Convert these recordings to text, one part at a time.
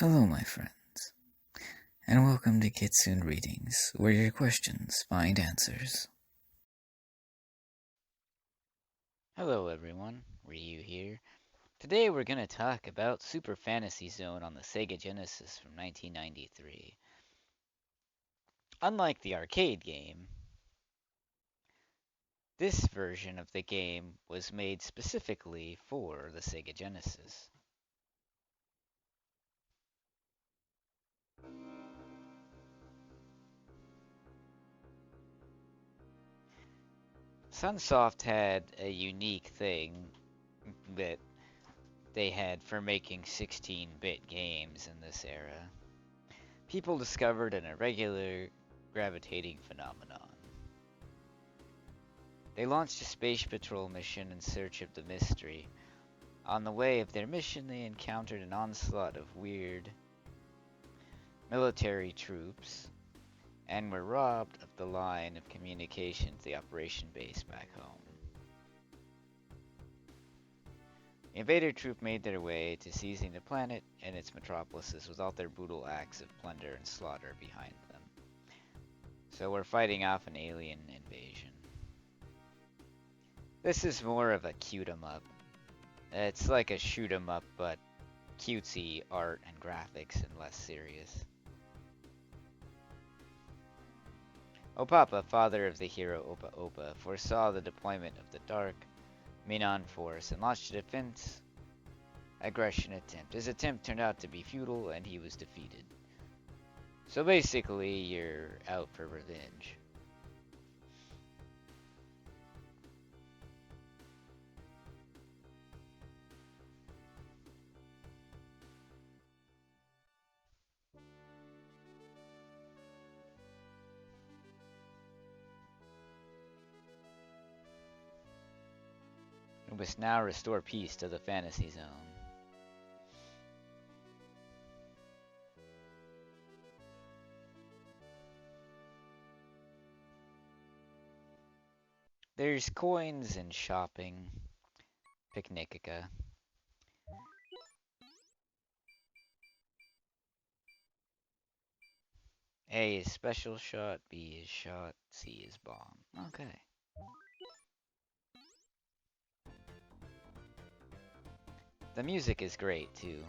Hello, my friends, and welcome to Kitsune Readings, where your questions find answers. Hello everyone, Ryu here. Today we're going to talk about Super Fantasy Zone on the Sega Genesis from 1993. Unlike the arcade game, this version of the game was made specifically for the Sega Genesis. Sunsoft had a unique thing that they had for making 16-bit games in this era. People discovered an irregular gravitating phenomenon. They launched a space patrol mission in search of the mystery. On the way of their mission, they encountered an onslaught of weird military troops and were robbed of the line of communication to the operation base back home. The invader troop made their way to seizing the planet and its metropolises with all their brutal acts of plunder and slaughter behind them. So we're fighting off an alien invasion. This is more of a cute 'em up. It's like a shoot 'em up, but cutesy art and graphics and less serious. Opapa, father of the hero Opa Opa, foresaw the deployment of the Dark Minon force and launched a defense aggression attempt. His attempt turned out to be futile and he was defeated. So basically, you're out for revenge. We must now restore peace to the fantasy zone. There's coins and shopping. Picnica. A is special shot, B is shot, C is bomb. Okay. The music is great too.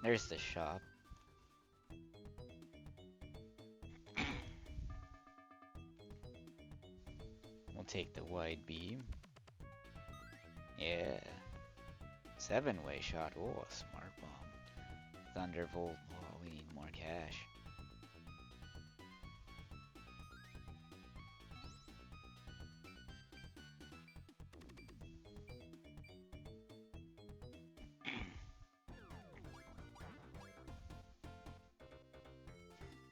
There's the shop. We'll take the wide beam. Yeah. 7-way shot. Oh, a smart bomb. Thunderbolt. Oh, we need more cash.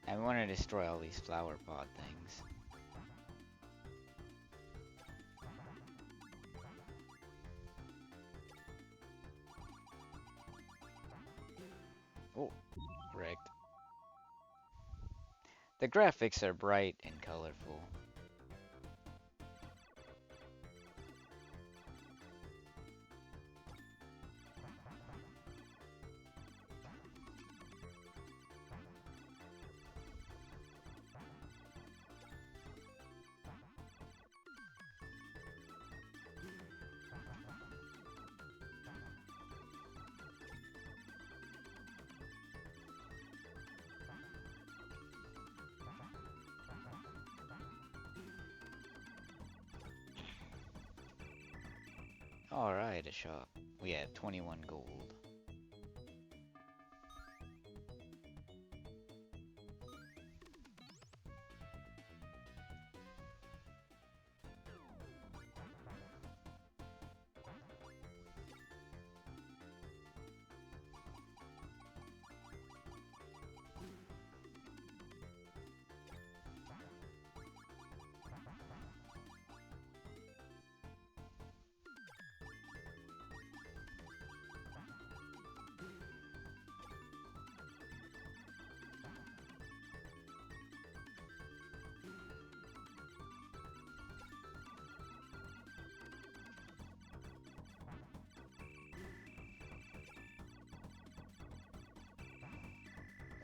I want to destroy all these flower pod things. Oh, wrecked. The graphics are bright and colorful. Alright, a shop. We have 21 gold.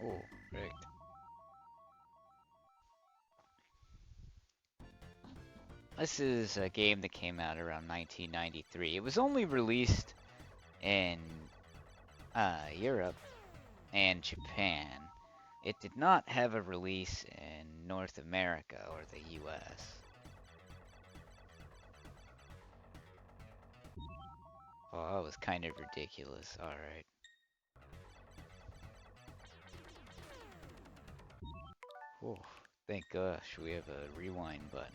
Oh, correct. This is a game that came out around 1993. It was only released in Europe and Japan. It did not have a release in North America or the US. Oh, that was kind of ridiculous. Alright. Oh, thank gosh, we have a rewind button.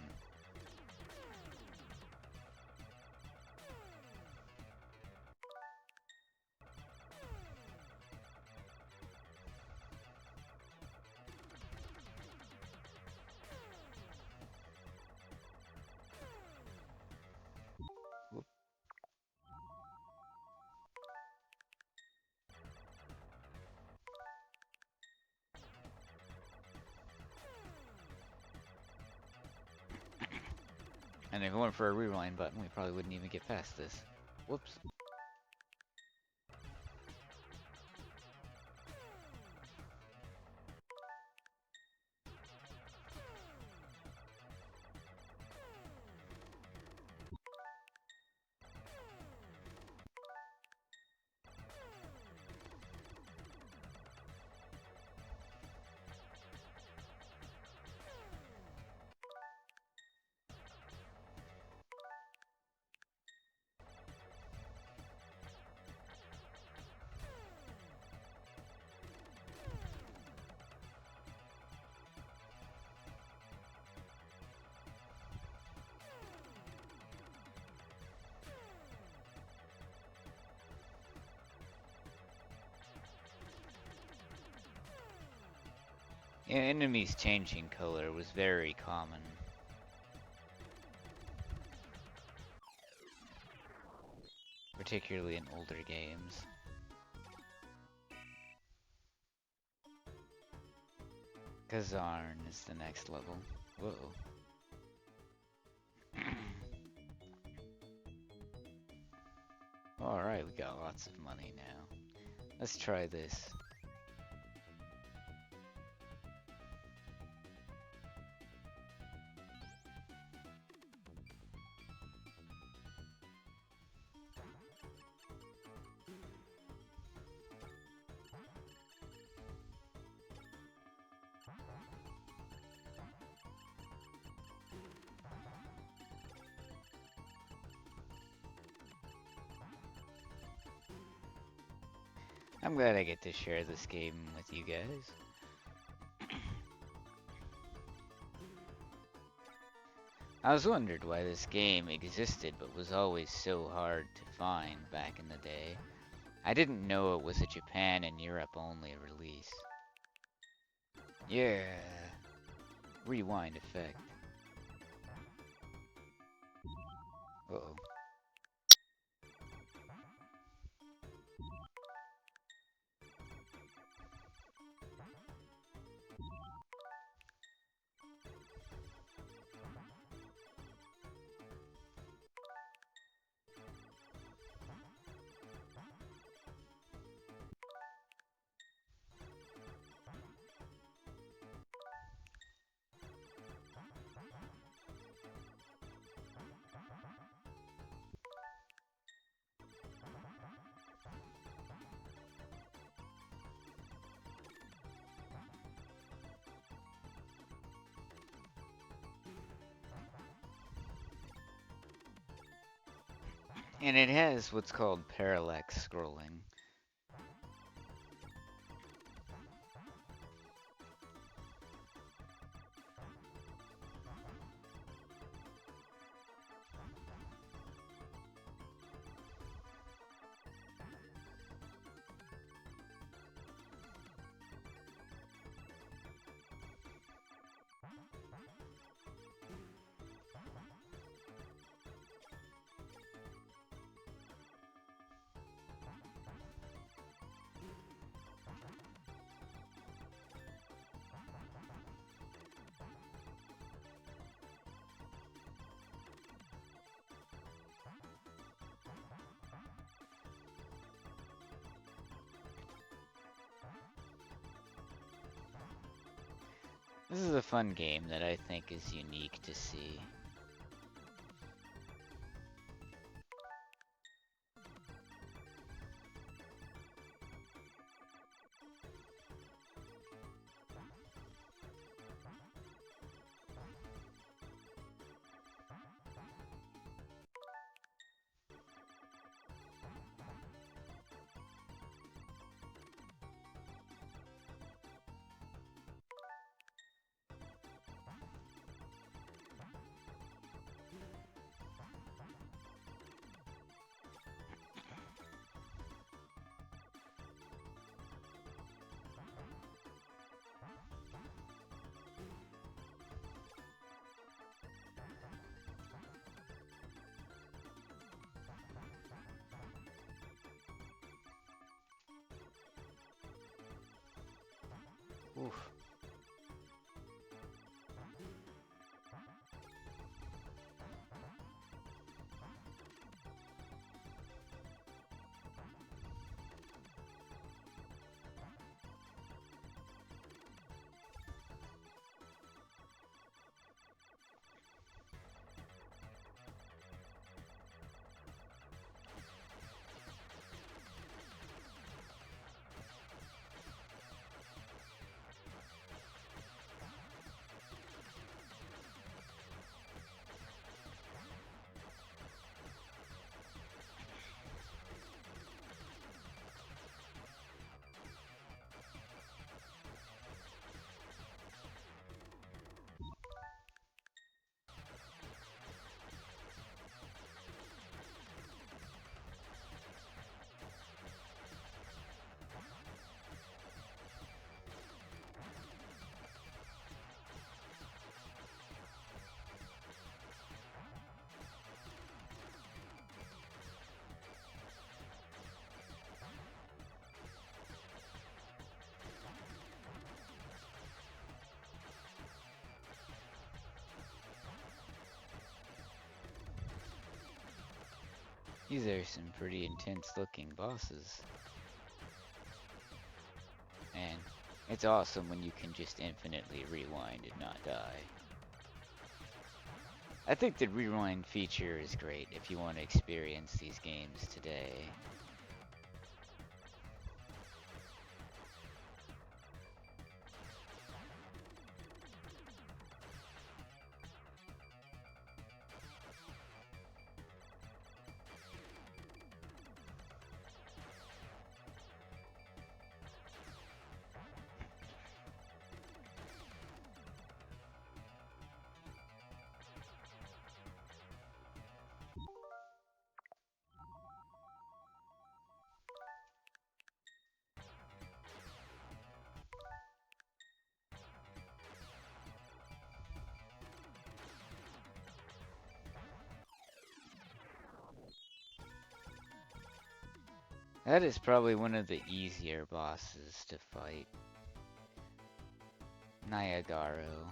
Whoop. And if it weren't for a rewind button, we probably wouldn't even get past this. Whoops. Yeah, enemies changing color was very common. Particularly in older games. Kazarn is the next level. Whoa. Alright, we got lots of money now. Let's try this. I'm glad I get to share this game with you guys. I was wondered why this game existed but was always so hard to find back in the day. I didn't know it was a Japan and Europe only release. Yeah. Rewind effect. Uh-oh. And it has what's called parallax scrolling. This is a fun game that I think is unique to see. Oof. These are some pretty intense looking bosses. And it's awesome when you can just infinitely rewind and not die. I think the rewind feature is great if you want to experience these games today. That is probably one of the easier bosses to fight. Niagaro.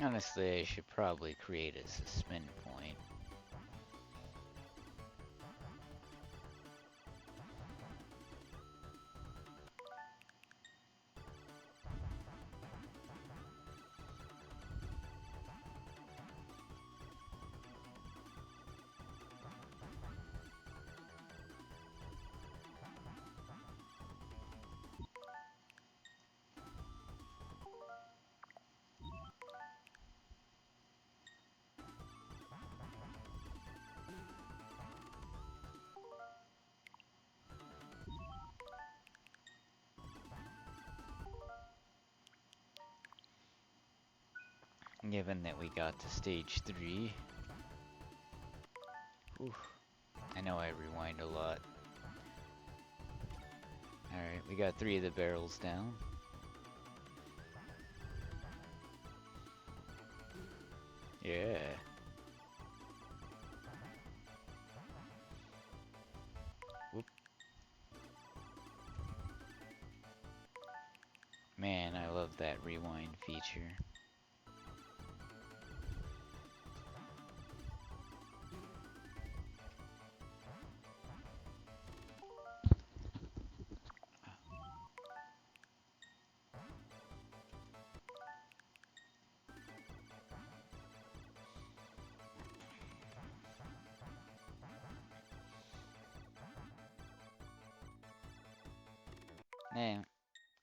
Honestly, I should probably create a suspend point. Given that we got to stage 3. Oof. I know I rewind a lot. Alright, we got 3 of the barrels down. Yeah. Whoop. Man, I love that rewind feature. Now,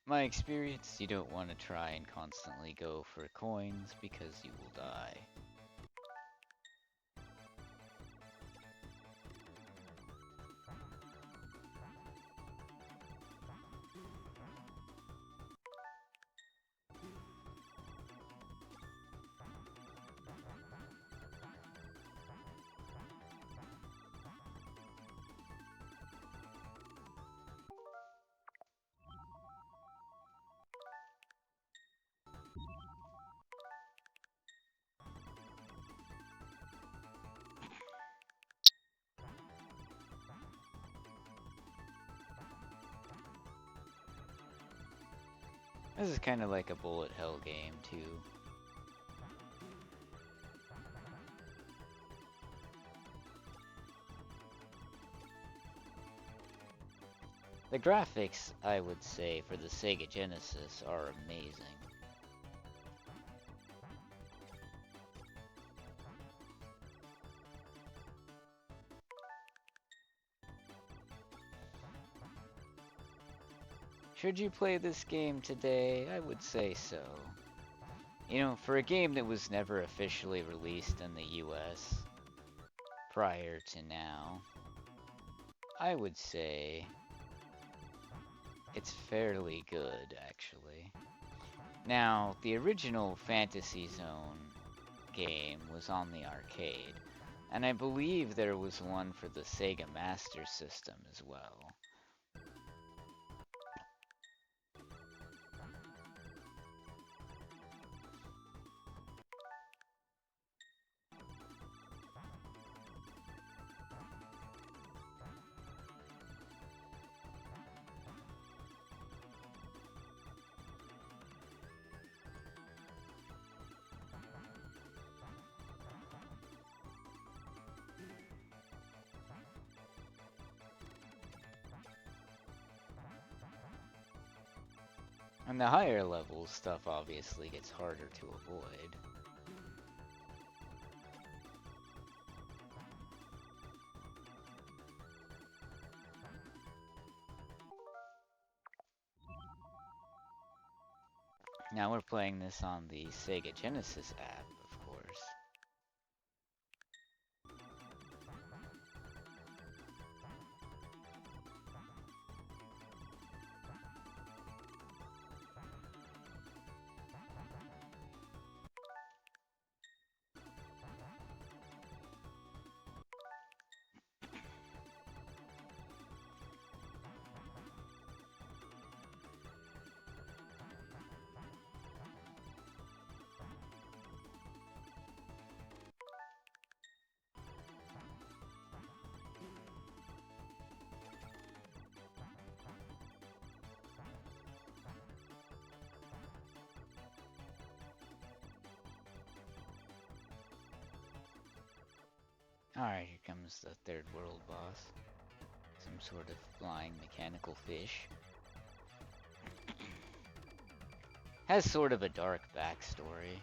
my experience, you don't want to try and constantly go for coins because you will die. This is kind of like a bullet hell game, too. The graphics, I would say, for the Sega Genesis are amazing. Should you play this game today? I would say so. You know, for a game that was never officially released in the US prior to now, I would say it's fairly good, actually. Now, the original Fantasy Zone game was on the arcade, and I believe there was one for the Sega Master System as well. And the higher level stuff obviously gets harder to avoid. Now we're playing this on the Sega Genesis app, of course. Alright, here comes the third world boss. Some sort of flying mechanical fish. Has sort of a dark backstory.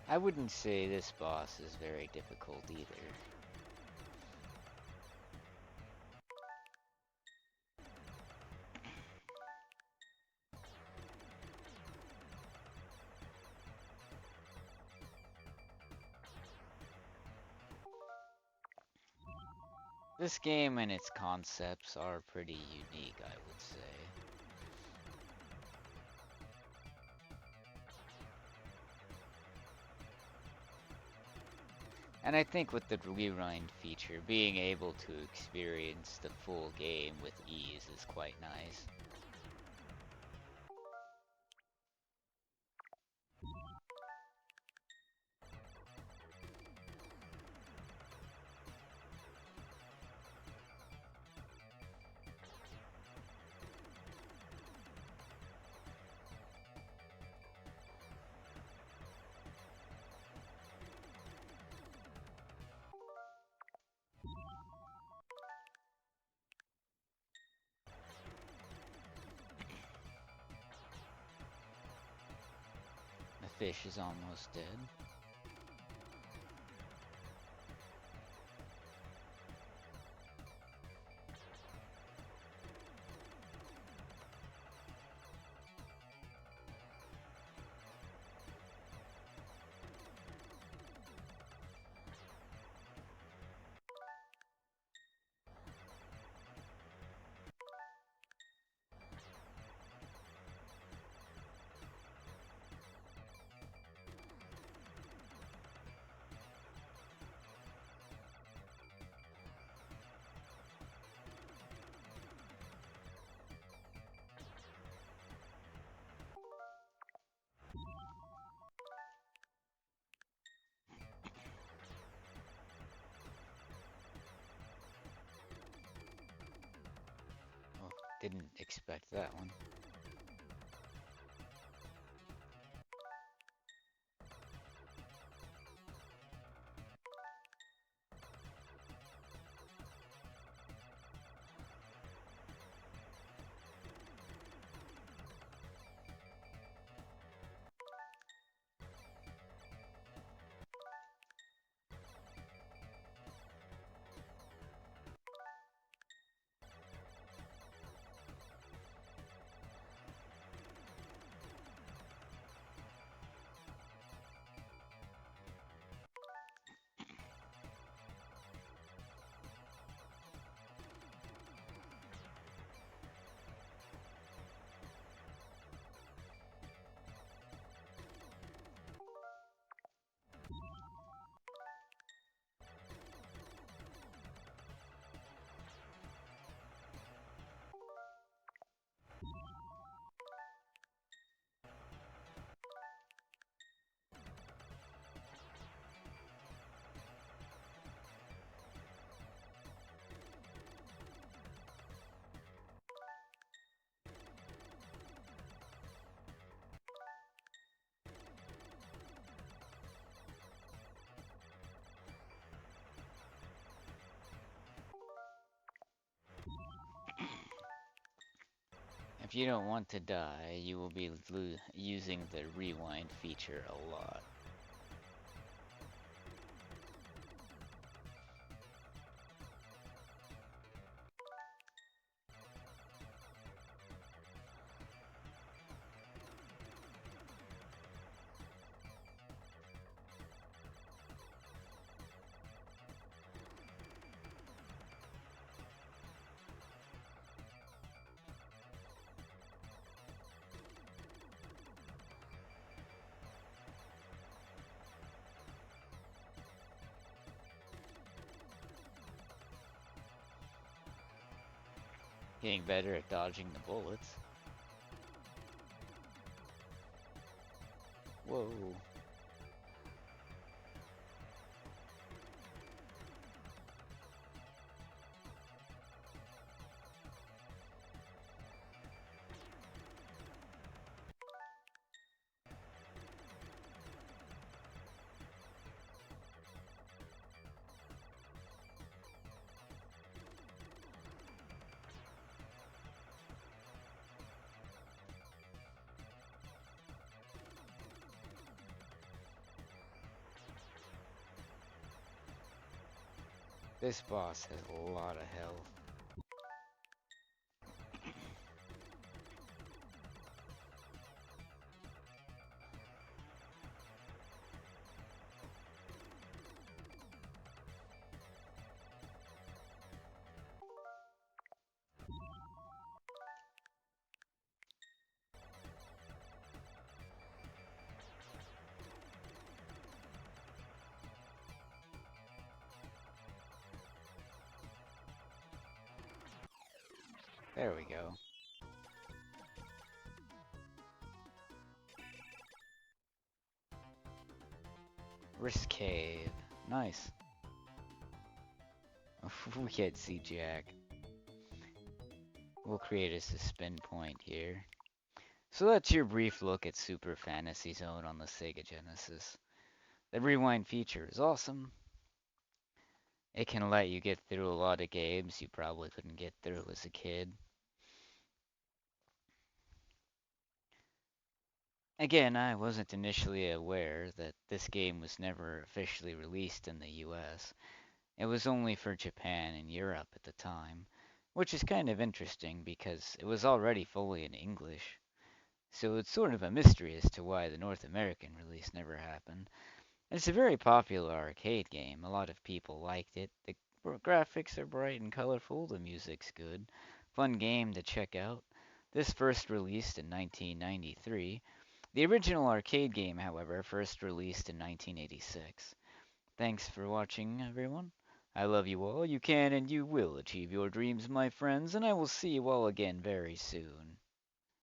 I wouldn't say this boss is very difficult either. This game and its concepts are pretty unique, I would say. And I think with the rewind feature, being able to experience the full game with ease is quite nice. The fish is almost dead. Oh, didn't expect that one. If you don't want to die, you will be using the rewind feature a lot. Getting better at dodging the bullets. Whoa. This boss has a lot of health. There we go. Risk Cave. Nice. We can't see Jack. We'll create a suspend point here. So that's your brief look at Super Fantasy Zone on the Sega Genesis. The rewind feature is awesome. It can let you get through a lot of games you probably couldn't get through as a kid. Again, I wasn't initially aware that this game was never officially released in the US. It was only for Japan and Europe at the time, which is kind of interesting because it was already fully in English. So it's sort of a mystery as to why the North American release never happened. It's a very popular arcade game. A lot of people liked it. The graphics are bright and colorful. The music's good. Fun game to check out. This first released in 1993. The original arcade game, however, first released in 1986. Thanks for watching, everyone. I love you all. You can and you will achieve your dreams, my friends, and I will see you all again very soon.